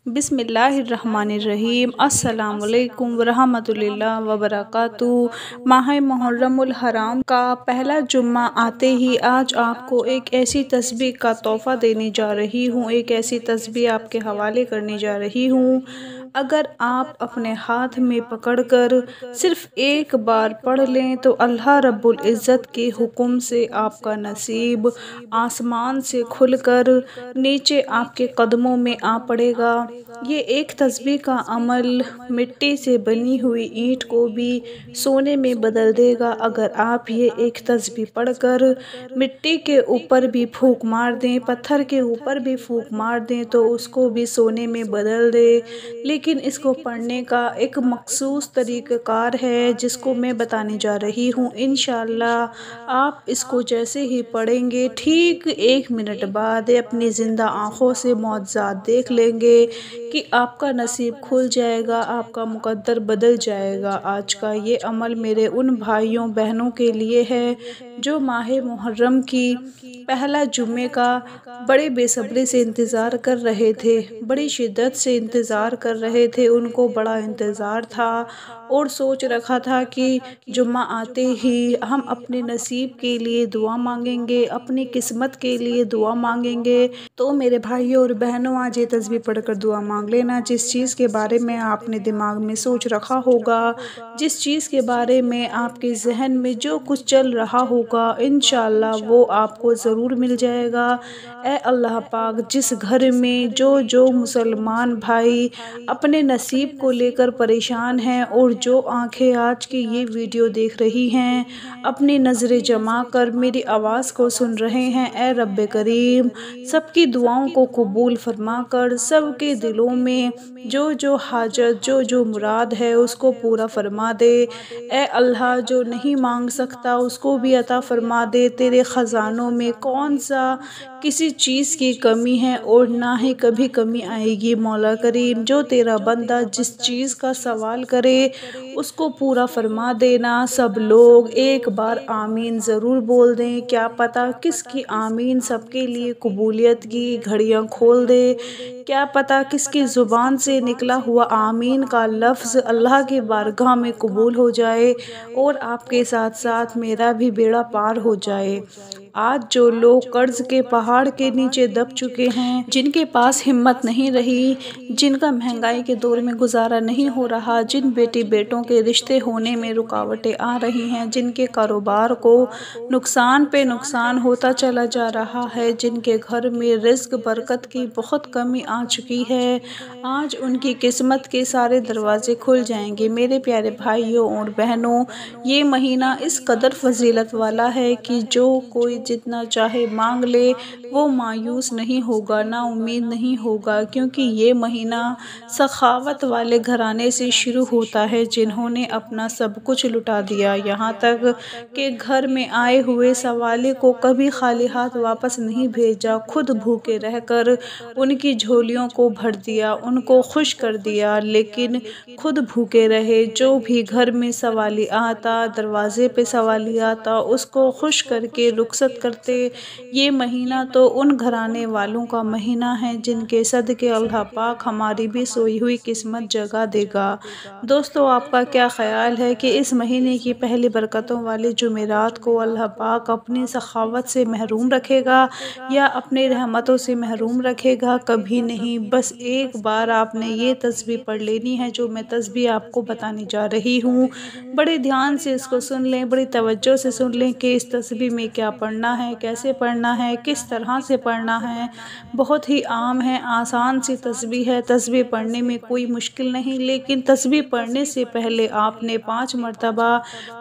बिस्मिल्लाहिर्रहमानिर्रहीम। अस्सलामुअलैकुम वरहमतुल्लाहि वबरकातुहू। माह मुहर्रमुल हराम का पहला जुम्मा आते ही आज आपको एक ऐसी तस्बीह का तोहफ़ा देने जा रही हूँ, एक ऐसी तस्बीह आपके हवाले करने जा रही हूँ। अगर आप अपने हाथ में पकड़कर सिर्फ़ एक बार पढ़ लें तो अल्लाह रब्बुल इज़्ज़त के हुक्म से आपका नसीब आसमान से खुलकर नीचे आपके कदमों में आ पड़ेगा। ये एक तस्बीह का अमल मिट्टी से बनी हुई ईंट को भी सोने में बदल देगा। अगर आप ये एक तस्बीह पढ़कर मिट्टी के ऊपर भी फूंक मार दें, पत्थर के ऊपर भी फूंक मार दें तो उसको भी सोने में बदल दे। लेकिन इसको पढ़ने का एक मखसूस तरीक़ाकार है जिसको मैं बताने जा रही हूँ। इंशाअल्लाह आप इसको जैसे ही पढ़ेंगे ठीक 1 मिनट बाद अपनी ज़िंदा आँखों से मौजज़ात देख लेंगे कि आपका नसीब खुल जाएगा, आपका मुक़द्दर बदल जाएगा। आज का ये अमल मेरे उन भाइयों बहनों के लिए है जो माह मुहर्रम की पहला जुम्मे का बड़े बेसब्री से इंतज़ार कर रहे थे, बड़ी शिद्दत से इंतज़ार कर रहे थे। उनको बड़ा इंतज़ार था और सोच रखा था कि जुम्मा आते ही हम अपने नसीब के लिए दुआ मांगेंगे, अपनी किस्मत के लिए दुआ मांगेंगे। तो मेरे भाइयों और बहनों, आज ये तस्बीह पढ़कर दुआ मांग लेना। जिस चीज़ के बारे में आपने दिमाग में सोच रखा होगा, जिस चीज़ के बारे में आपके जहन में जो कुछ चल रहा होगा, इंशाअल्लाह वो आपको ज़रूर मिल जाएगा। ए अल्लाह पाक, जिस घर में जो मुसलमान भाई अपने नसीब को लेकर परेशान हैं और जो आंखें आज की ये वीडियो देख रही हैं, अपनी नज़रें जमा कर मेरी आवाज़ को सुन रहे हैं, ए रब्बे करीम सबकी दुआओं को कबूल फरमा कर सबके दिलों में जो हाजत जो मुराद है उसको पूरा फरमा दे। ए अल्लाह, जो नहीं मांग सकता उसको भी अता फरमा दे। तेरे ख़ज़ानों में कौन सा किसी चीज़ की कमी है और ना ही कभी कमी आएगी। मौला करीम, जो तेरा बंदा जिस चीज़ का सवाल करे उसको पूरा फरमा देना। सब लोग एक बार आमीन ज़रूर बोल दें। क्या पता किसकी आमीन सबके लिए कबूलियत की घड़ियाँ खोल दे। क्या पता किसकी ज़ुबान से निकला हुआ आमीन का लफ्ज़ अल्लाह की बारगाह में कबूल हो जाए और आपके साथ साथ मेरा भी बेड़ा पार हो जाए। आज जो लोग कर्ज़ के पहाड़ के नीचे दब चुके हैं, जिनके पास हिम्मत नहीं रही, जिनका महंगाई के दौर में गुजारा नहीं हो रहा, जिन बेटी बेटों के रिश्ते होने में रुकावटें आ रही हैं, जिनके कारोबार को नुकसान पे नुकसान होता चला जा रहा है, जिनके घर में रिज़्क़ बरकत की बहुत कमी आ चुकी है, आज उनकी किस्मत के सारे दरवाज़े खुल जाएंगे। मेरे प्यारे भाइयों और बहनों, ये महीना इस कदर फजीलत वाला है कि जो कोई जितना चाहे मांग ले वो मायूस नहीं होगा, ना उम्मीद नहीं होगा, क्योंकि ये महीना सखावत वाले घराने से शुरू होता है जिन्होंने अपना सब कुछ लुटा दिया, यहाँ तक कि घर में आए हुए सवाले को कभी खाली हाथ वापस नहीं भेजा। खुद भूखे रहकर उनकी झोलियों को भर दिया, उनको खुश कर दिया, लेकिन खुद भूखे रहे। जो भी घर में सवाली आता, दरवाज़े पे सवाली आता, उसको खुश करके रुखसत करते। ये महीना तो उन घराने वालों का महीना है जिनके सदके अल्लाह पाक हमारी भी सोई हुई किस्मत जगा देगा। दोस्तों, आपका क्या ख़याल है कि इस महीने की पहली बरकतों वाले जुमेरात को अल्लाह पाक अपनी सखावत से महरूम रखेगा या अपनी रहमतों से महरूम रखेगा? कभी नहीं। बस एक बार आपने ये तस्बीह पढ़ लेनी है जो मैं तस्बीह आपको बताने जा रही हूँ। बड़े ध्यान से इसको सुन लें, बड़ी तवज्जो से सुन लें कि इस तस्बीह में क्या पढ़ना है, कैसे पढ़ना है, किस तरह से पढ़ना है। बहुत ही आम है, आसान सी तस्बीह है। तस्बीह पढ़ने में कोई मुश्किल नहीं, लेकिन तस्बीह पढ़ने से पहले आपने 5 मरतबा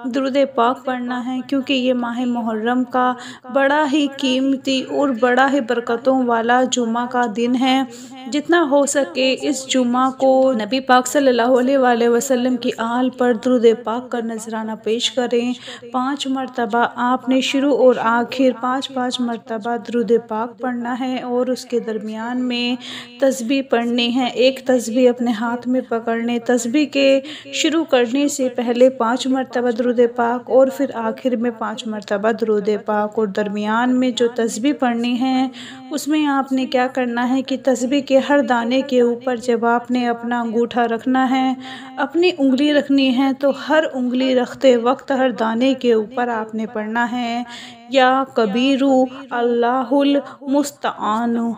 दुरूद पाक पढ़ना है, क्योंकि ये माह मुहर्रम का बड़ा ही कीमती और बड़ा ही बरकतों वाला जुम्मा का दिन है। जितना हो सके इस जुम्मा को नबी पाक सल्लल्लाहु अलैहि वसल्लम की आल पर दुरूद पाक का नजराना पेश करें। 5 मरतबा आपने शुरू और आखिर 5-5 मरतबा दुरूद पाक पढ़ना है और उसके दरमियान में तस्बीह पढ़नी है। एक तस्बीह अपने हाथ में पकड़ने, तस्बीह के शुरू करने से पहले 5 मरतबा दुरूद पाक और फिर आखिर में 5 मरतबा दुरूद पाक, और दरमियान में जो तस्बीह पढ़नी है उसमें आपने क्या करना है कि तस्बीह के हर दाने के ऊपर जब आपने अपना अंगूठा रखना है, अपनी उंगली रखनी है, तो हर उंगली रखते वक्त हर दाने के ऊपर आपने पढ़ना है या कबीरू अल्लाहुल मुस्तआनु।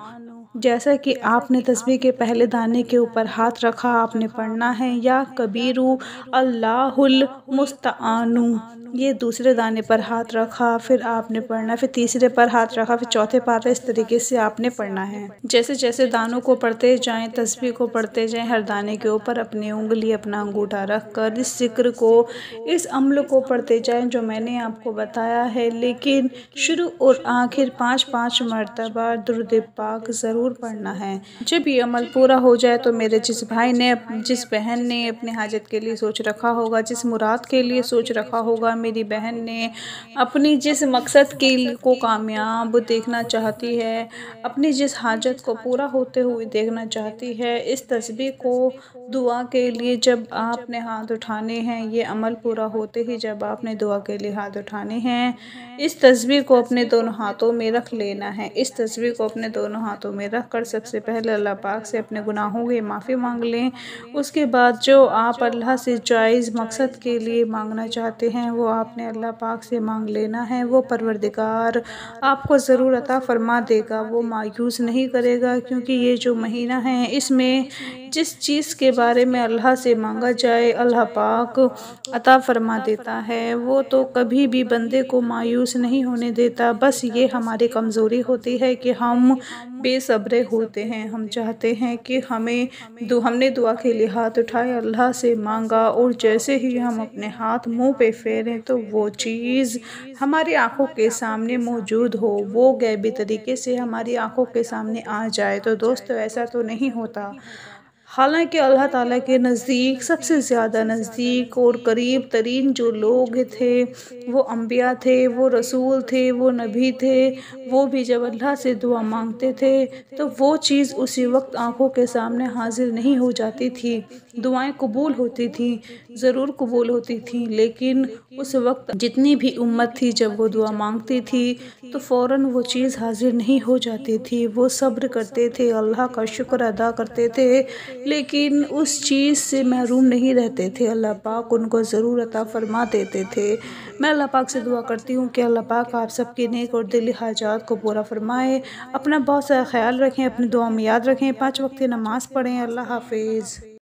जैसा कि आपने तस्बीह के पहले दाने के ऊपर हाथ रखा, आपने पढ़ना है या कबीरू अल्लाहुल मुस्तआनु। ये दूसरे दाने पर हाथ रखा, फिर आपने पढ़ना, फिर तीसरे पर हाथ रखा, फिर चौथे पर, इस तरीके से आपने पढ़ना है। जैसे जैसे दानों को पढ़ते जाएं, तस्बीह को पढ़ते जाएं, हर दाने के ऊपर अपनी उंगली, अपना अंगूठा रख कर इस ज़िक्र को, इस अम्ल को पढ़ते जाएं जो मैंने आपको बताया है। लेकिन शुरू और आखिर 5-5 मरतबा दुरूद पाक ज़रूर पढ़ना है। जब ये अमल पूरा हो जाए तो मेरे जिस भाई ने, जिस बहन ने अपने हाजत के लिए सोच रखा होगा, जिस मुराद के लिए सोच रखा होगा, मेरी बहन ने अपनी जिस मकसद को कामयाब देखना चाहती है, अपनी जिस हाजत को पूरा होते हुए देखना चाहती है, इस तस्बीह को दुआ के लिए जब आपने हाथ उठाने हैं, ये अमल पूरा होते ही जब आपने दुआ के लिए हाथ उठाने हैं, इस तस्बीह को अपने दोनों हाथों में रख लेना है। इस तस्बीह को अपने दोनों हाथों में रख कर सबसे पहले अल्लाह पाक से अपने गुनाहों की माफ़ी मांग लें। उसके बाद जो आप अल्लाह से जायज़ मकसद के लिए मांगना चाहते हैं वो आपने अल्लाह पाक से मांग लेना है। वो परवरदिगार आपको ज़रूर अता फ़रमा देगा, वो मायूस नहीं करेगा, क्योंकि ये जो महीना है इसमें जिस चीज़ के बारे में अल्लाह से मांगा जाए अल्लाह पाक अता फ़रमा देता है। वो तो कभी भी बंदे को मायूस नहीं होने देता। बस ये हमारी कमज़ोरी होती है कि हम बेसब्रे होते हैं। हम चाहते हैं कि हमने दुआ के लिए हाथ उठाए, अल्लाह से मांगा, और जैसे ही हम अपने हाथ मुंह पे फेरें तो वो चीज़ हमारी आंखों के सामने मौजूद हो, वो गैबी तरीके से हमारी आंखों के सामने आ जाए। तो दोस्तों, ऐसा तो नहीं होता। हालांकि अल्लाह ताला के नज़दीक सबसे ज़्यादा नज़दीक और करीब तरीन जो लोग थे वो अम्बिया थे, वो रसूल थे, वो नबी थे। वो भी जब अल्लाह से दुआ मांगते थे तो वो चीज़ उसी वक्त आंखों के सामने हाजिर नहीं हो जाती थी। दुआएं कबूल होती थी, ज़रूर कबूल होती थी, लेकिन उस वक्त जितनी भी उम्मत थी जब वो दुआ मांगती थी तो फ़ौरन वो चीज़ हाजिर नहीं हो जाती थी। वो सब्र करते थे, अल्लाह का शुक्र अदा करते थे, लेकिन उस चीज़ से महरूम नहीं रहते थे। अल्लाह पाक उनको ज़रूर अता फ़रमा देते थे। मैं अल्लाह पाक से दुआ करती हूँ कि अल्लाह पाक आप सबकी नेक और दिली हाजात को पूरा फ़रमाए। अपना बहुत सारा ख्याल रखें, अपनी दुआ में याद रखें, 5 वक्त की नमाज़ पढ़ें। अल्लाह हाफ़िज़।